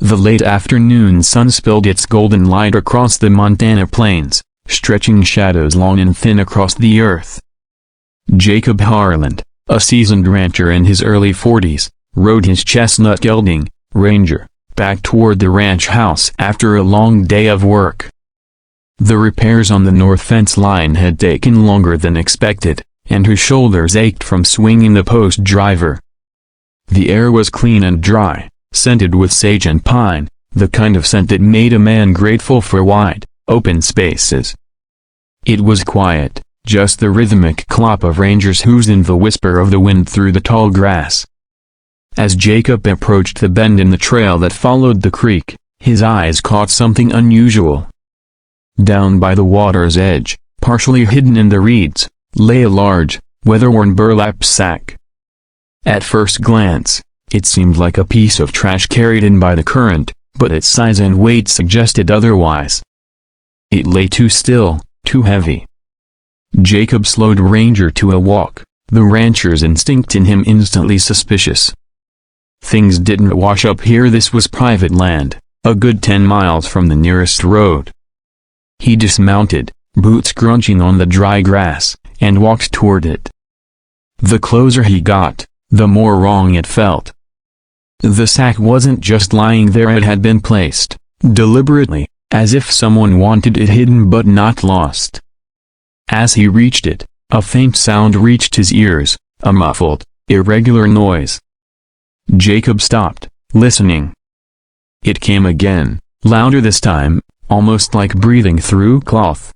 The late afternoon sun spilled its golden light across the Montana plains, stretching shadows long and thin across the earth. Jacob Harland, a seasoned rancher in his early 40s, rode his chestnut gelding, Ranger, back toward the ranch house after a long day of work. The repairs on the north fence line had taken longer than expected, and her shoulders ached from swinging the post driver. The air was clean and dry, scented with sage and pine, the kind of scent that made a man grateful for wide, open spaces. It was quiet, just the rhythmic clop of rangers' hooves and the whisper of the wind through the tall grass. As Jacob approached the bend in the trail that followed the creek, his eyes caught something unusual. Down by the water's edge, partially hidden in the reeds, lay a large, weather-worn burlap sack. At first glance, it seemed like a piece of trash carried in by the current, but its size and weight suggested otherwise. It lay too still, too heavy. Jacob slowed Ranger to a walk, the rancher's instinct in him instantly suspicious. Things didn't wash up here. This was private land, a good 10 miles from the nearest road. He dismounted, boots crunching on the dry grass, and walked toward it. The closer he got, the more wrong it felt. The sack wasn't just lying there, it had been placed, deliberately, as if someone wanted it hidden but not lost. As he reached it, a faint sound reached his ears, a muffled, irregular noise. Jacob stopped, listening. It came again, louder this time, almost like breathing through cloth.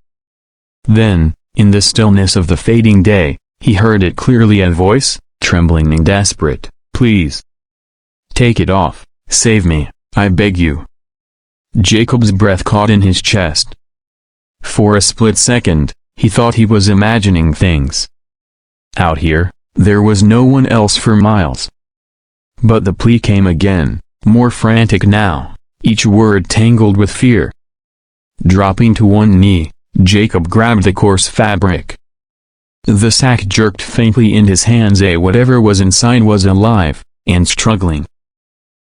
Then, in the stillness of the fading day, he heard it clearly, a voice, trembling and desperate. "Please. Take it off, save me, I beg you." Jacob's breath caught in his chest. For a split second, he thought he was imagining things. Out here, there was no one else for miles. But the plea came again, more frantic now, each word tangled with fear. Dropping to one knee, Jacob grabbed the coarse fabric. The sack jerked faintly in his hands. Whatever was inside was alive, and struggling.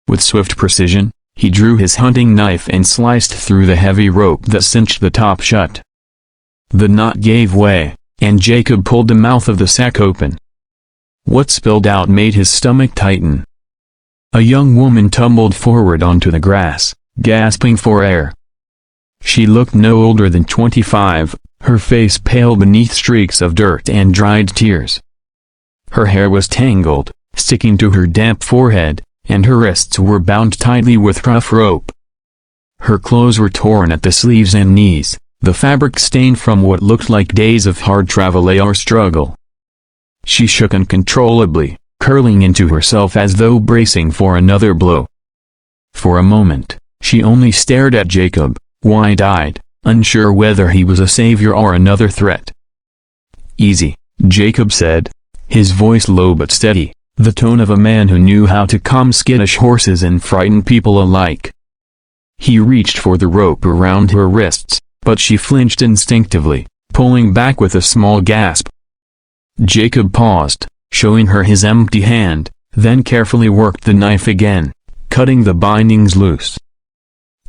With swift precision, he drew his hunting knife and sliced through the heavy rope that cinched the top shut. The knot gave way, and Jacob pulled the mouth of the sack open. What spilled out made his stomach tighten. A young woman tumbled forward onto the grass, gasping for air. She looked no older than 25, her face pale beneath streaks of dirt and dried tears. Her hair was tangled, sticking to her damp forehead, and her wrists were bound tightly with rough rope. Her clothes were torn at the sleeves and knees, the fabric stained from what looked like days of hard travel or struggle. She shook uncontrollably, curling into herself as though bracing for another blow. For a moment, she only stared at Jacob, wide-eyed, unsure whether he was a savior or another threat. "Easy," Jacob said, his voice low but steady, the tone of a man who knew how to calm skittish horses and frighten people alike. He reached for the rope around her wrists, but she flinched instinctively, pulling back with a small gasp. Jacob paused, showing her his empty hand, then carefully worked the knife again, cutting the bindings loose.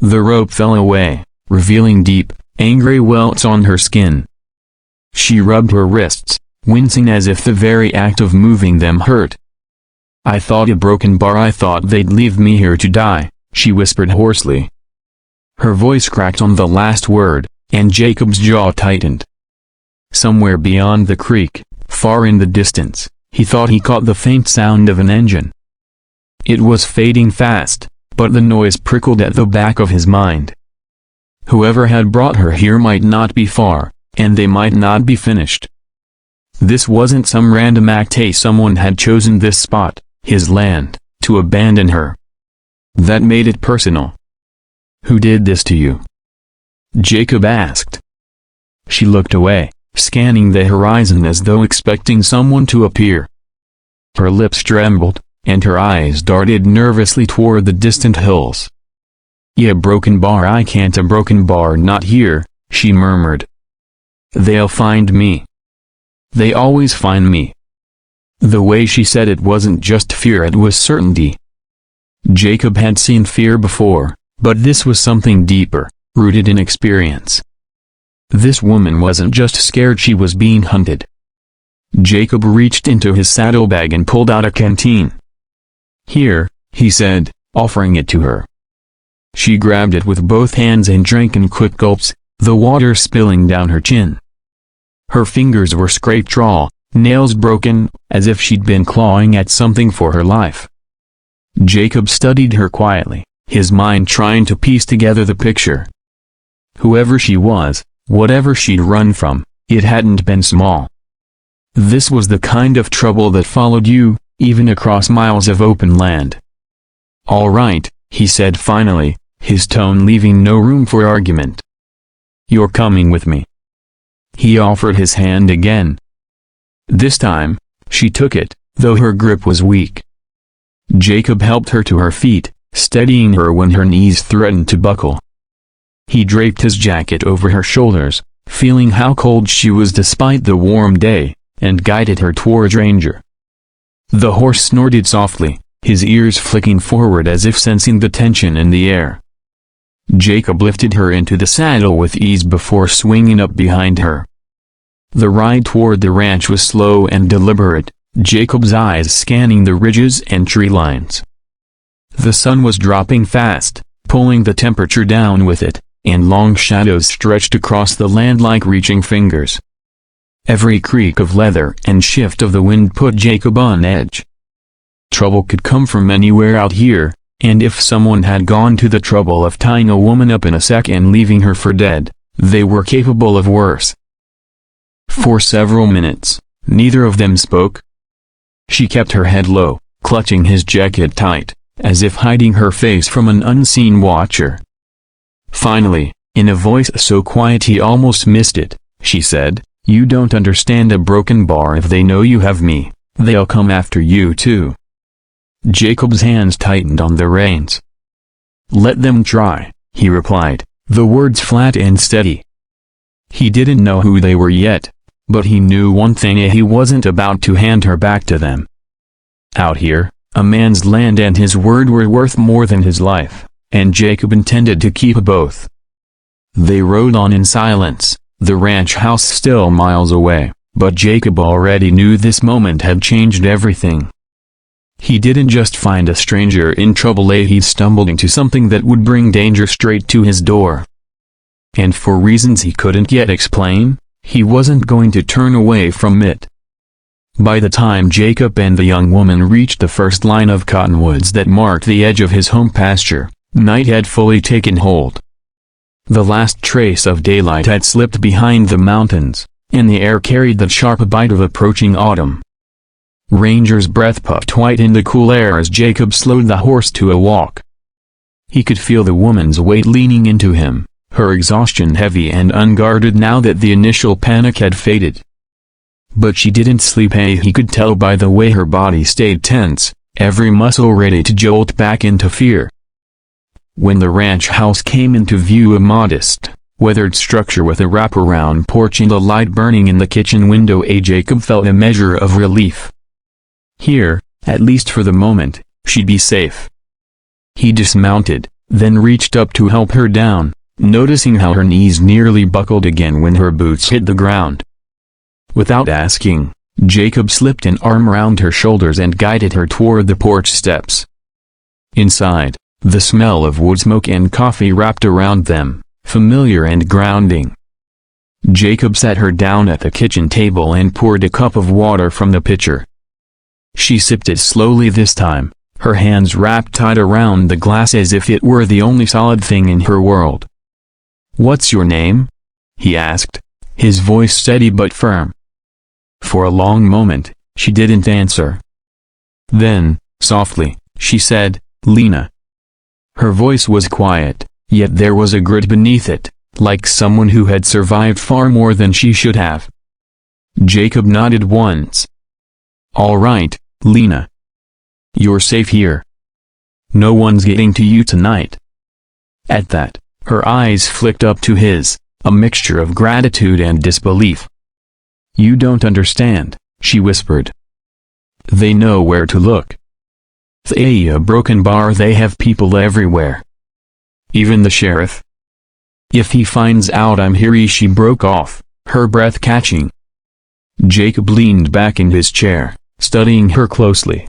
The rope fell away, revealing deep, angry welts on her skin. She rubbed her wrists, wincing as if the very act of moving them hurt. "I thought a broken bar. I thought they'd leave me here to die," she whispered hoarsely. Her voice cracked on the last word, and Jacob's jaw tightened. Somewhere beyond the creek, far in the distance, he thought he caught the faint sound of an engine. It was fading fast, but the noise prickled at the back of his mind. Whoever had brought her here might not be far, and they might not be finished. This wasn't some random act. Someone had chosen this spot, his land, to abandon her. That made it personal. "Who did this to you?" Jacob asked. She looked away, scanning the horizon as though expecting someone to appear. Her lips trembled, and her eyes darted nervously toward the distant hills. "A broken bar. I can't. A broken bar. Not here," she murmured. "They'll find me. They always find me." The way she said it wasn't just fear, it was certainty. Jacob had seen fear before, but this was something deeper, rooted in experience. This woman wasn't just scared, she was being hunted. Jacob reached into his saddlebag and pulled out a canteen. "Here," he said, offering it to her. She grabbed it with both hands and drank in quick gulps, the water spilling down her chin. Her fingers were scraped raw, nails broken, as if she'd been clawing at something for her life. Jacob studied her quietly, his mind trying to piece together the picture. Whoever she was, whatever she'd run from, it hadn't been small. This was the kind of trouble that followed you, even across miles of open land. "All right," he said finally, his tone leaving no room for argument. "You're coming with me." He offered his hand again. This time, she took it, though her grip was weak. Jacob helped her to her feet, steadying her when her knees threatened to buckle. He draped his jacket over her shoulders, feeling how cold she was despite the warm day, and guided her toward Ranger. The horse snorted softly, his ears flicking forward as if sensing the tension in the air. Jacob lifted her into the saddle with ease before swinging up behind her. The ride toward the ranch was slow and deliberate, Jacob's eyes scanning the ridges and tree lines. The sun was dropping fast, pulling the temperature down with it, and long shadows stretched across the land like reaching fingers. Every creak of leather and shift of the wind put Jacob on edge. Trouble could come from anywhere out here, and if someone had gone to the trouble of tying a woman up in a sack and leaving her for dead, they were capable of worse. For several minutes, neither of them spoke. She kept her head low, clutching his jacket tight, as if hiding her face from an unseen watcher. Finally, in a voice so quiet he almost missed it, she said, "You don't understand a broken bar. If they know you have me, they'll come after you too." Jacob's hands tightened on the reins. "Let them try," he replied, the words flat and steady. He didn't know who they were yet, but he knew one thing: he wasn't about to hand her back to them. Out here, a man's land and his word were worth more than his life, and Jacob intended to keep both. They rode on in silence, the ranch house still miles away, but Jacob already knew this moment had changed everything. He didn't just find a stranger in trouble, he stumbled into something that would bring danger straight to his door. And for reasons he couldn't yet explain, he wasn't going to turn away from it. By the time Jacob and the young woman reached the first line of cottonwoods that marked the edge of his home pasture, night had fully taken hold. The last trace of daylight had slipped behind the mountains, and the air carried the sharp bite of approaching autumn. Ranger's breath puffed white in the cool air as Jacob slowed the horse to a walk. He could feel the woman's weight leaning into him, her exhaustion heavy and unguarded now that the initial panic had faded. But she didn't sleep, he could tell by the way her body stayed tense, every muscle ready to jolt back into fear. When the ranch house came into view, a modest, weathered structure with a wraparound porch and a light burning in the kitchen window, Jacob felt a measure of relief. Here, at least for the moment, she'd be safe. He dismounted, then reached up to help her down, noticing how her knees nearly buckled again when her boots hit the ground. Without asking, Jacob slipped an arm around her shoulders and guided her toward the porch steps. Inside, the smell of wood smoke and coffee wrapped around them, familiar and grounding. Jacob sat her down at the kitchen table and poured a cup of water from the pitcher. She sipped it slowly this time, her hands wrapped tight around the glass as if it were the only solid thing in her world. "What's your name?" he asked, his voice steady but firm. For a long moment, she didn't answer. Then, softly, she said, "Lena." Her voice was quiet, yet there was a grit beneath it, like someone who had survived far more than she should have. Jacob nodded once. "All right, Lena. You're safe here. No one's getting to you tonight." At that, her eyes flicked up to his, a mixture of gratitude and disbelief. "You don't understand," she whispered. "They know where to look." A broken bar, they have people everywhere. Even the sheriff? If he finds out I'm here, she broke off, her breath catching. Jacob leaned back in his chair, studying her closely.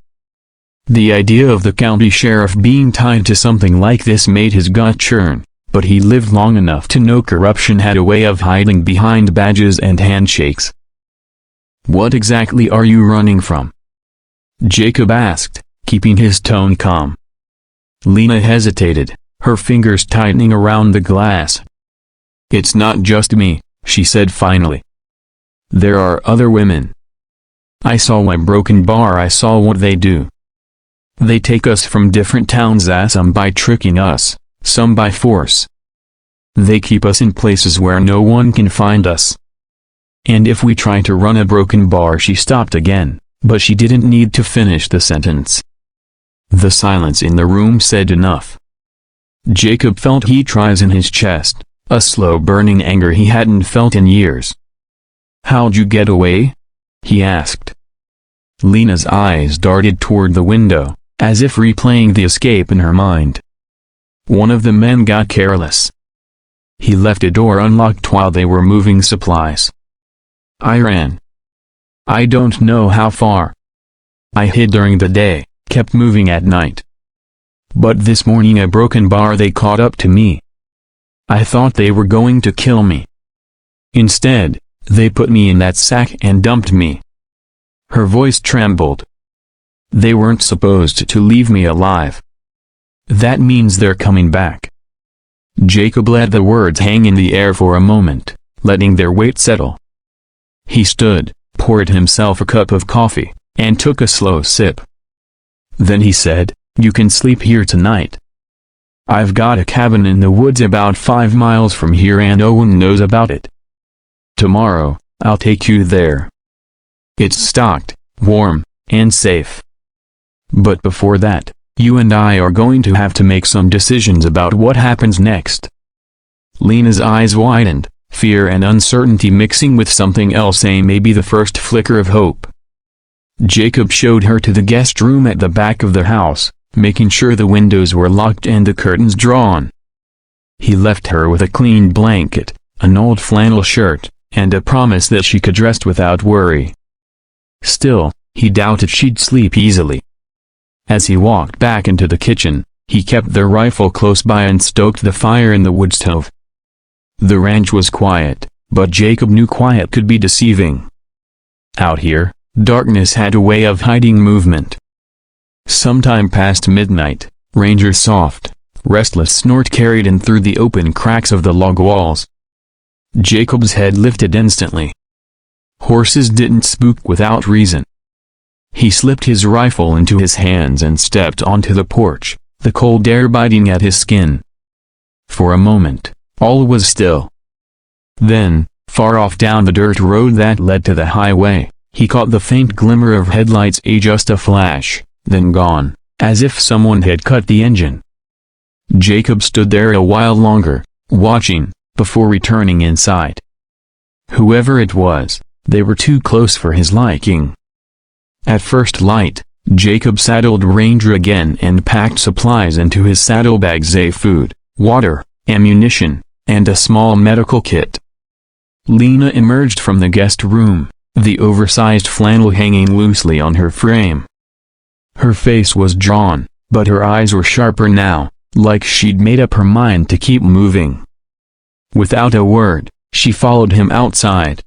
The idea of the county sheriff being tied to something like this made his gut churn, but he lived long enough to know corruption had a way of hiding behind badges and handshakes. "What exactly are you running from?" Jacob asked, keeping his tone calm. Lena hesitated, her fingers tightening around the glass. "It's not just me," she said finally. "There are other women. I saw my broken bar, I saw what they do. They take us from different towns, some by tricking us, some by force. They keep us in places where no one can find us. And if we try to run a broken bar." She stopped again, but she didn't need to finish the sentence. The silence in the room said enough. Jacob felt heat rise in his chest, a slow burning anger he hadn't felt in years. "How'd you get away?" he asked. Lena's eyes darted toward the window, as if replaying the escape in her mind. "One of the men got careless. He left a door unlocked while they were moving supplies. I ran. I don't know how far. I hid during the day, kept moving at night. But this morning a broken bar, they caught up to me. I thought they were going to kill me. Instead, they put me in that sack and dumped me." Her voice trembled. "They weren't supposed to leave me alive. That means they're coming back." Jacob let the words hang in the air for a moment, letting their weight settle. He stood, poured himself a cup of coffee, and took a slow sip. Then he said, "You can sleep here tonight. I've got a cabin in the woods about 5 miles from here and Owen knows about it. Tomorrow, I'll take you there. It's stocked, warm, and safe. But before that, you and I are going to have to make some decisions about what happens next." Lena's eyes widened, fear and uncertainty mixing with something else, maybe the first flicker of hope. Jacob showed her to the guest room at the back of the house, making sure the windows were locked and the curtains drawn. He left her with a clean blanket, an old flannel shirt, and a promise that she could rest without worry. Still, he doubted she'd sleep easily. As he walked back into the kitchen, he kept the rifle close by and stoked the fire in the wood stove. The ranch was quiet, but Jacob knew quiet could be deceiving. Out here, darkness had a way of hiding movement. Sometime past midnight, Ranger's soft, restless snort carried in through the open cracks of the log walls. Jacob's head lifted instantly. Horses didn't spook without reason. He slipped his rifle into his hands and stepped onto the porch, the cold air biting at his skin. For a moment, all was still. Then, far off down the dirt road that led to the highway, he caught the faint glimmer of headlights, just a flash, then gone, as if someone had cut the engine. Jacob stood there a while longer, watching, before returning inside. Whoever it was, they were too close for his liking. At first light, Jacob saddled Ranger again and packed supplies into his saddlebags: food, water, ammunition, and a small medical kit. Lena emerged from the guest room, the oversized flannel hanging loosely on her frame. Her face was drawn, but her eyes were sharper now, like she'd made up her mind to keep moving. Without a word, she followed him outside.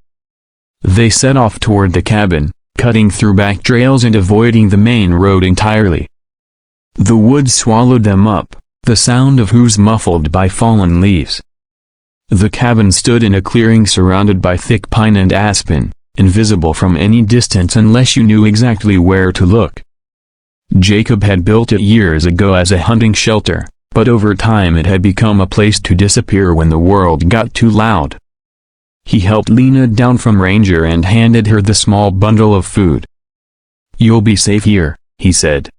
They set off toward the cabin, cutting through back trails and avoiding the main road entirely. The woods swallowed them up, the sound of hooves muffled by fallen leaves. The cabin stood in a clearing surrounded by thick pine and aspen, invisible from any distance unless you knew exactly where to look. Jacob had built it years ago as a hunting shelter, but over time it had become a place to disappear when the world got too loud. He helped Lena down from Ranger and handed her the small bundle of food. "You'll be safe here," he said.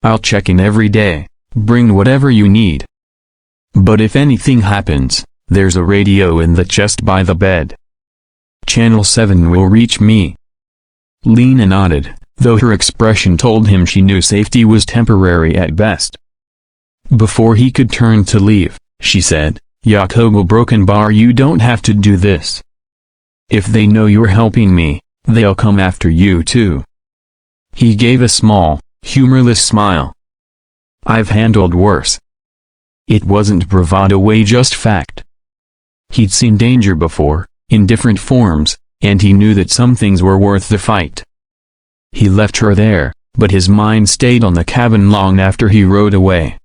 "I'll check in every day, bring whatever you need. But if anything happens, there's a radio in the chest by the bed. Channel 7 will reach me." Lena nodded, though her expression told him she knew safety was temporary at best. Before he could turn to leave, she said, "Yakobo Broken Bar, you don't have to do this. If they know you're helping me, they'll come after you too." He gave a small, humorless smile. "I've handled worse." It wasn't bravado, just fact. He'd seen danger before, in different forms, and he knew that some things were worth the fight. He left her there, but his mind stayed on the cabin long after he rode away.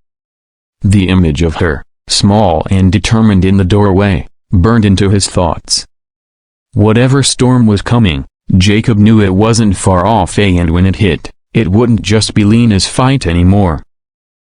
The image of her, small and determined in the doorway, burned into his thoughts. Whatever storm was coming, Jacob knew it wasn't far off, and when it hit, it wouldn't just be Lena's fight anymore.